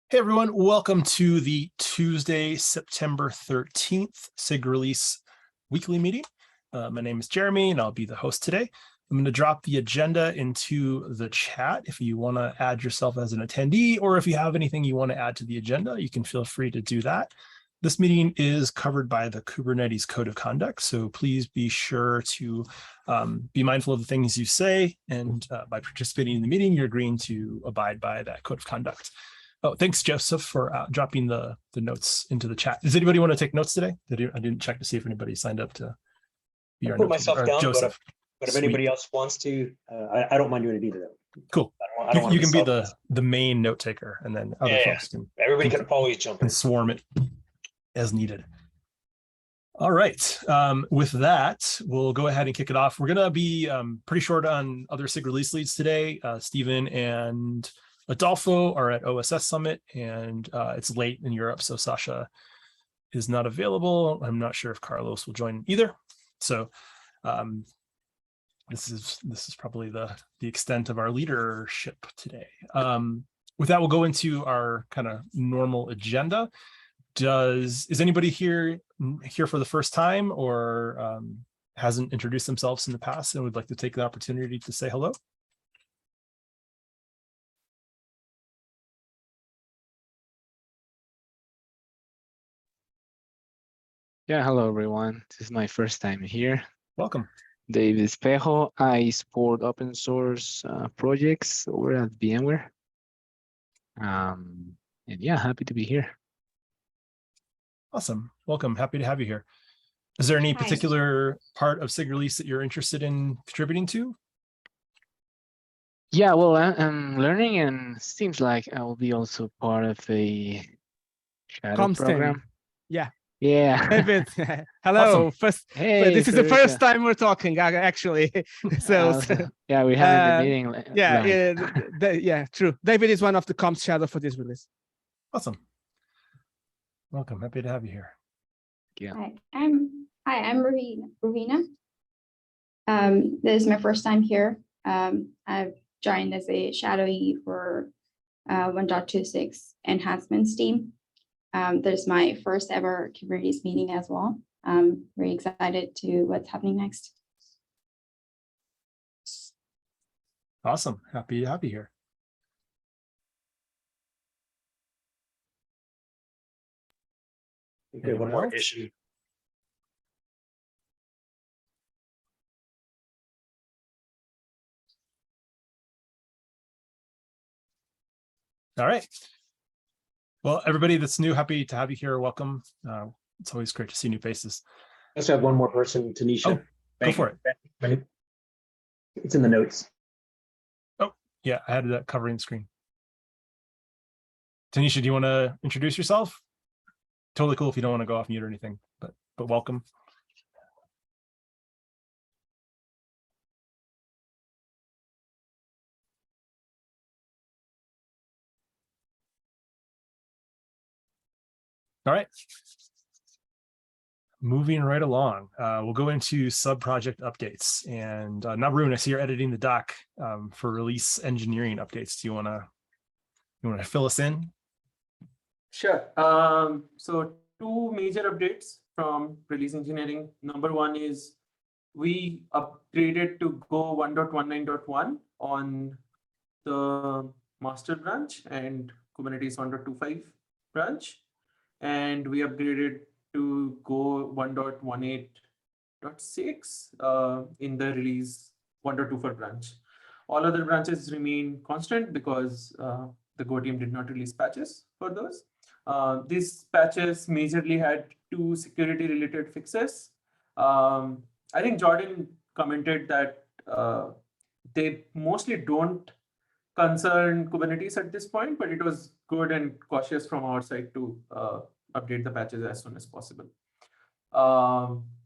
Hey everyone, welcome to the Tuesday, September 13th SIG release weekly meeting. My name is Jeremy and I'll be the host today. I'm going to drop the agenda into the chat. If you want to add yourself as an attendee, or if you have anything you want to add to the agenda, you can feel free to do that. This meeting is covered by the Kubernetes Code of Conduct, so please be sure to be mindful of the things you say, and by participating in the meeting, you're agreeing to abide by that Code of Conduct. Oh, thanks, Joseph, for dropping the notes into the chat. Does anybody want to take notes today? I didn't check to see if anybody signed up to be our put myself down, Joseph. But if anybody else wants to, I don't mind doing it either. Cool. I don't you can be the main note taker, and then other folks can. Everybody can always jump in and swarm it as needed. All right. With that, we'll go ahead and kick it off. We're going to be pretty short on other SIG release leads today. Stephen and Adolfo are at OSS Summit, and it's late in Europe, so Sasha is not available. I'm not sure if Carlos will join either. So this is probably the extent of our leadership today. With that, we'll go into our kind of normal agenda. Is anybody here for the first time, or hasn't introduced themselves in the past and would like to take the opportunity to say hello? Yeah, hello everyone. This is my first time here. Welcome. David Espejo. I support open source projects over at VMware. And yeah, happy to be here. Awesome. Welcome. Happy to have you here. Is there any particular part of SIG release that you're interested in contributing to? Yeah, well, I'm learning, and seems like I will be also part of a shadow program. Yeah. Yeah. David, hello. Awesome. Hey, this is the first time we're talking, actually. So yeah, we haven't been meeting. Yeah, true. David is one of the comms shadow for this release. Awesome. Welcome. Happy to have you here. Yeah. Hi, I'm Ravina. This is my first time here. I've joined as a shadow E for 1.26 enhancements team. There's my first ever Kubernetes meeting as well. I'm very excited to what's happening next. Awesome. Happy to have you here. Okay, one more addition. All right. Well, everybody that's new, happy to have you here. Welcome. It's always great to see new faces. I also have one more person, Tanisha. Oh, go for it. It's in the notes. Oh, yeah, I had that covering the screen. Tanisha, do you want to introduce yourself? Totally cool if you don't want to go off mute or anything, but welcome. All right. Moving right along, we'll go into sub-project updates. And Nabrun, I see you're editing the doc for release engineering updates. Do you want to fill us in? Sure. So two major updates from release engineering. Number one is we upgraded to Go 1.19.1 on the master branch and Kubernetes 1.25 branch. And we upgraded to Go 1.18.6 in the release 1.24 branch. All other branches remain constant because the Go team did not release patches for those. These patches majorly had two security-related fixes. I think Jordan commented that they mostly don't concern Kubernetes at this point, but it was good and cautious from our side to update the patches as soon as possible.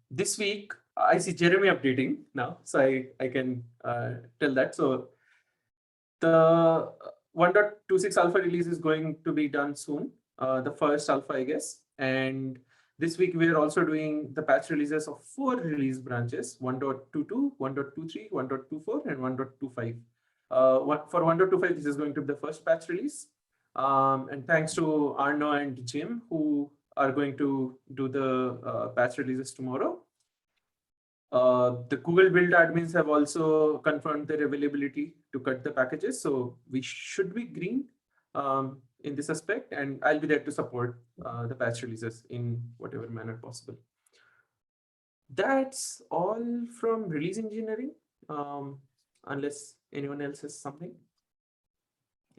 This week, I see Jeremy updating now, so I can tell that. So the 1.26 alpha release is going to be done soon, the first alpha, I guess. And this week, we are also doing the patch releases of 4 release branches, 1.22, 1.23, 1.24, and 1.25. For 1.25, this is going to be the first patch release. And thanks to Arno and Jim, who are going to do the patch releases tomorrow. The Google build admins have also confirmed their availability to cut the packages. So we should be green in this aspect, and I'll be there to support the patch releases in whatever manner possible. That's all from release engineering, unless anyone else has something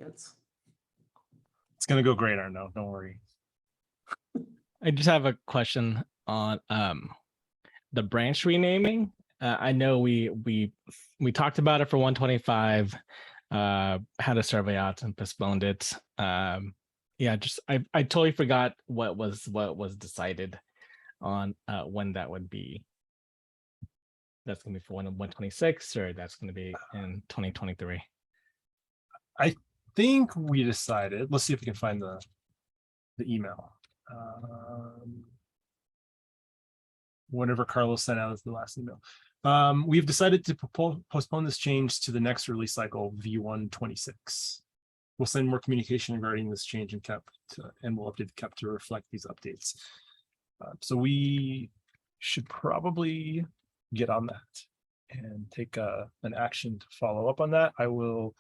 else. It's gonna go great, Arno. Don't worry. I just have a question on the branch renaming. I know we talked about it for 125, had a survey out and postponed it. Yeah, just I totally forgot what was decided on when that would be. That's gonna be for 126, or that's gonna be in 2023. I think we decided. Let's see if we can find the email. Whatever Carlos sent out as the last email. We've decided to postpone this change to the next release cycle, V126. We'll send more communication regarding this change in KEP, and we'll update the KEP to reflect these updates. So we should probably get on that and take an action to follow up on that. I will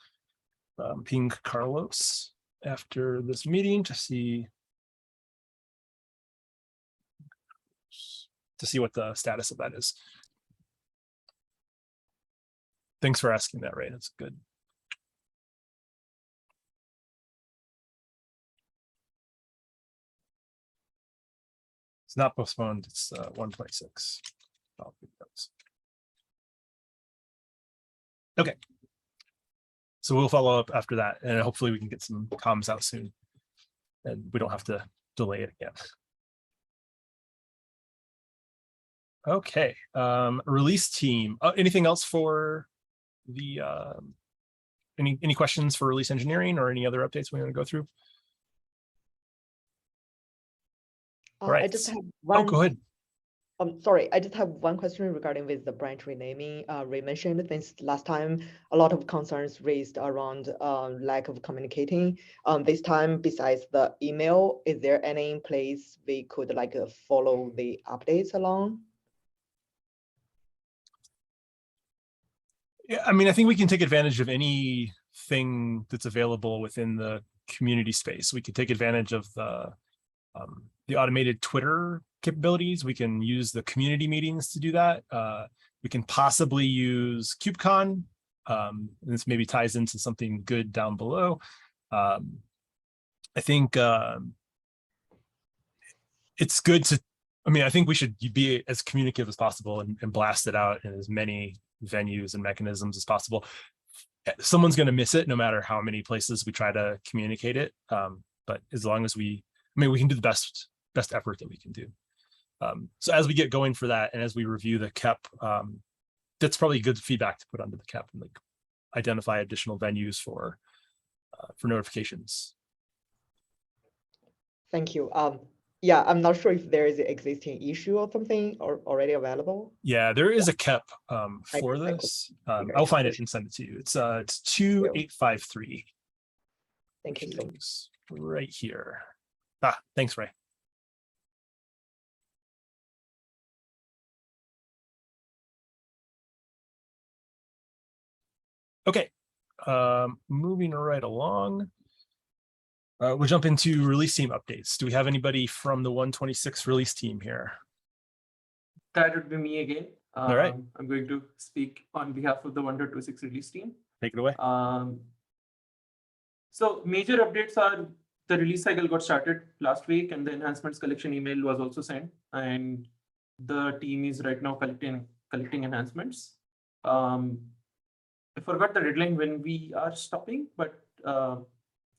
ping Carlos after this meeting to see what the status of that is. Thanks for asking that, Ray. That's good. It's not postponed. It's 126. Okay. So we'll follow up after that, and hopefully we can get some comms out soon, and we don't have to delay it again. Okay. Release team. Anything else for the any questions for release engineering or any other updates we want to go through? All right. I just have one. Oh, go ahead. Sorry, I just have one question regarding with the branch renaming. Ray mentioned since last time, a lot of concerns raised around lack of communicating. This time, besides the email, is there any place we could like follow the updates along? Yeah, I mean, I think we can take advantage of anything that's available within the community space. We could take advantage of the automated Twitter capabilities. We can use the community meetings to do that. We can possibly use KubeCon. This maybe ties into something good down below. I think it's good to, I mean, I think we should be as communicative as possible and blast it out in as many venues and mechanisms as possible. Someone's going to miss it no matter how many places we try to communicate it. But as long as we can do the best effort that we can do. So as we get going for that, and as we review the KEP, that's probably good feedback to put onto the KEP and like identify additional venues for notifications. Thank you. Yeah, I'm not sure if there is an existing issue or something already available. Yeah, there is a KEP for this. I'll find it and send it to you. It's 2853. Thank you so much. Right here. Thanks, Ray. Okay, moving right along. We'll jump into release team updates. Do we have anybody from the 126 release team here? That would be me again. All right. I'm going to speak on behalf of the 126 release team. Take it away. So major updates are the release cycle got started last week, and the enhancements collection email was also sent, and the team is right now collecting enhancements. I forgot the deadline when we are stopping, but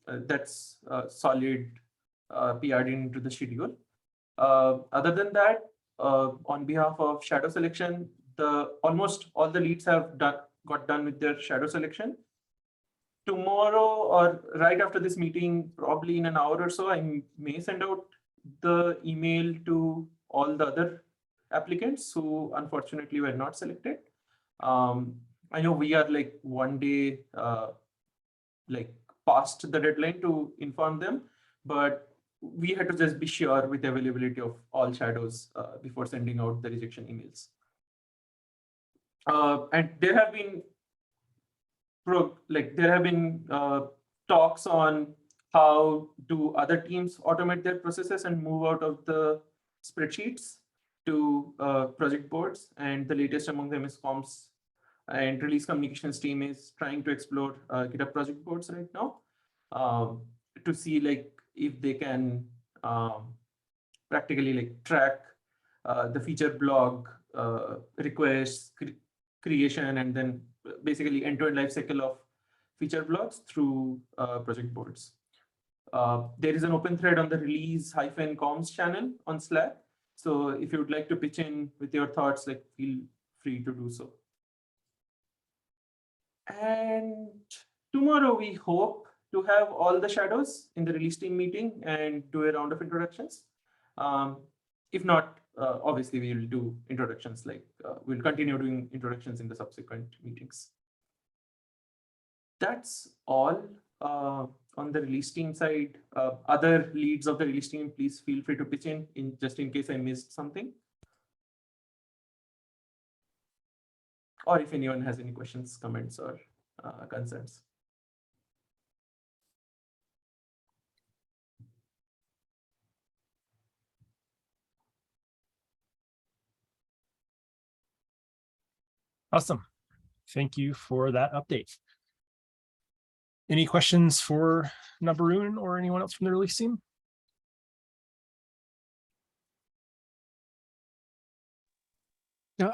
that's solid PR'd into the schedule. Other than that, on behalf of shadow selection, almost all the leads have got done with their shadow selection. Tomorrow or right after this meeting, probably in an hour or so, I may send out the email to all the other applicants who unfortunately were not selected. I know we are like one day like passed the deadline to inform them, but we had to just be sure with availability of all shadows before sending out the rejection emails. And there have been talks on how do other teams automate their processes and move out of the spreadsheets to project boards. And the latest among them is comms and release communications team is trying to explore GitHub project boards right now to see like if they can practically like track the feature blog requests, creation, and then basically end-to-end life cycle of feature blogs through project boards. There is an open thread on the release-comms channel on Slack. So if you would like to pitch in with your thoughts, like feel free to do so. And tomorrow we hope to have all the shadows in the release team meeting and do a round of introductions. If not, obviously we will do introductions, like we'll continue doing introductions in the subsequent meetings. That's all on the release team side. Other leads of the release team, please feel free to pitch in just in case I missed something. Or if anyone has any questions, comments, or concerns. Awesome. Thank you for that update. Any questions for Nabarun or anyone else from the release team? No,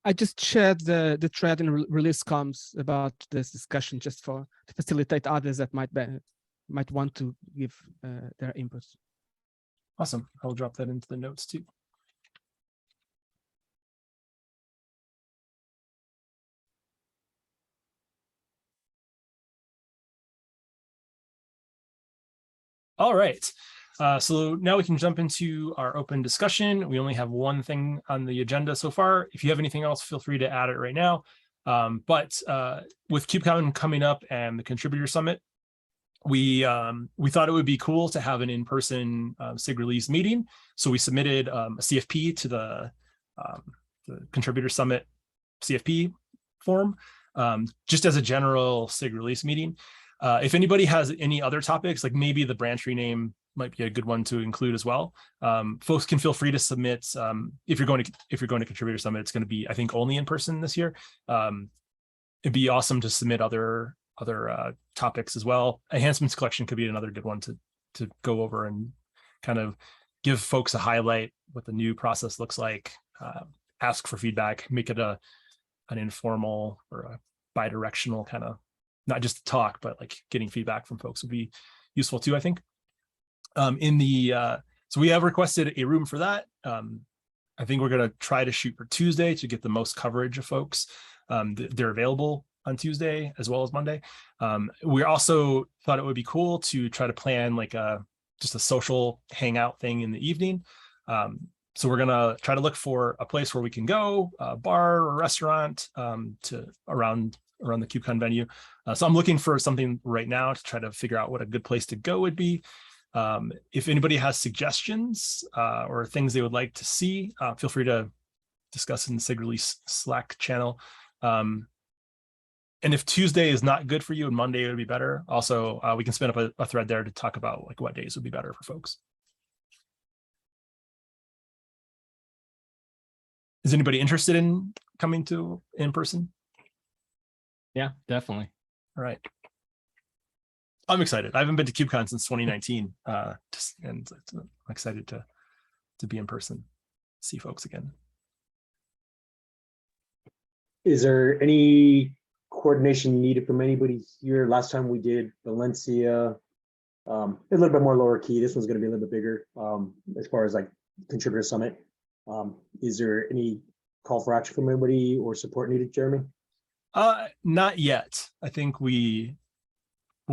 I just shared the thread in release comms about this discussion just to facilitate others that might want to give their inputs. Awesome. I'll drop that into the notes too. All right. So now we can jump into our open discussion. We only have one thing on the agenda so far. If you have anything else, feel free to add it right now. But with KubeCon coming up and the Contributor Summit, we thought it would be cool to have an in-person SIG release meeting. So we submitted a CFP to the Contributor Summit CFP form, just as a general SIG release meeting. If anybody has any other topics, like maybe the branch rename might be a good one to include as well. Folks can feel free to submit. If you're going to Contributor Summit, it's going to be, I think, only in person this year. It'd be awesome to submit other topics as well. Enhancements collection could be another good one to go over and kind of give folks a highlight what the new process looks like. Ask for feedback, make it an informal or a bi-directional kind of, not just talk, but like getting feedback from folks would be useful too, I think. So we have requested a room for that. I think we're going to try to shoot for Tuesday to get the most coverage of folks. They're available on Tuesday as well as Monday. We also thought it would be cool to try to plan like just a social hangout thing in the evening. So we're going to try to look for a place where we can go, a bar or restaurant to around the KubeCon venue. So I'm looking for something right now to try to figure out what a good place to go would be. If anybody has suggestions or things they would like to see, feel free to discuss in the SIG release Slack channel. And if Tuesday is not good for you and Monday would be better, also we can spin up a thread there to talk about like what days would be better for folks. Is anybody interested in coming to in person? Yeah, definitely. All right. I'm excited. I haven't been to KubeCon since 2019, and I'm excited to be in person, see folks again. Is there any coordination needed from anybody here? Last time we did Valencia, a little bit more lower key. This one's going to be a little bit bigger as far as like Contributor Summit. Is there any call for action from anybody or support needed, Jeremy? Not yet. I think when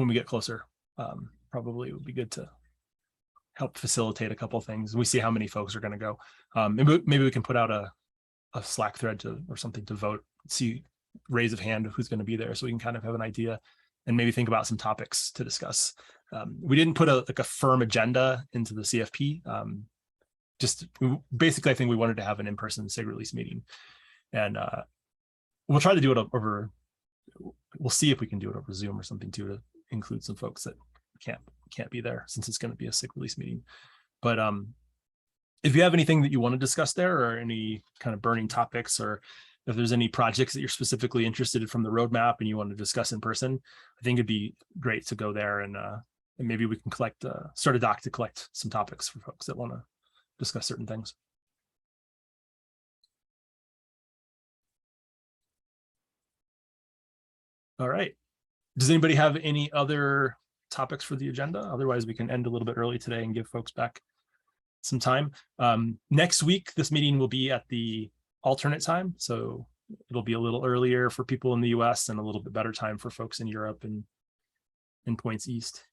we get closer, probably it would be good to help facilitate a couple of things. We see how many folks are going to go. Maybe we can put out a Slack thread or something to vote, see raise of hand of who's going to be there, so we can kind of have an idea. and maybe think about some topics to discuss. We didn't put a firm agenda into the CFP. Basically, I think we wanted to have an in-person SIG release meeting, and we'll try to do it over. We'll see if we can do it over Zoom or something too, to include some folks that can't be there, since it's going to be a SIG release meeting. But if you have anything that you want to discuss there, or any kind of burning topics, or if there's any projects that you're specifically interested in from the roadmap and you want to discuss in person, I think it'd be great to go there, and maybe we can start a doc to collect some topics for folks that want to discuss certain things. All right. Does anybody have any other topics for the agenda? Otherwise, we can end a little bit early today and give folks back some time. Next week, this meeting will be at the alternate time. So it'll be a little earlier for people in the US and a little bit better time for folks in Europe and in points east.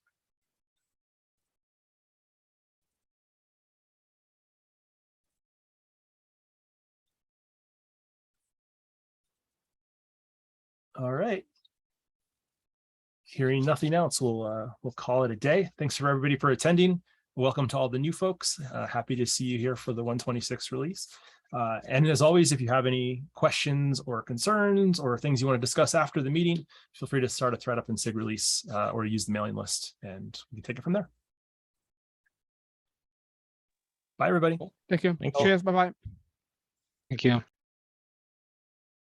All right. Hearing nothing else, we'll call it a day. Thanks for everybody for attending. Welcome to all the new folks. Happy to see you here for the 126 release. And as always, if you have any questions or concerns or things you want to discuss after the meeting, feel free to start a thread up in SIG release or use the mailing list, and we can take it from there. Bye, everybody. Thank you. Thank you. Cheers. Bye-bye. Thank you.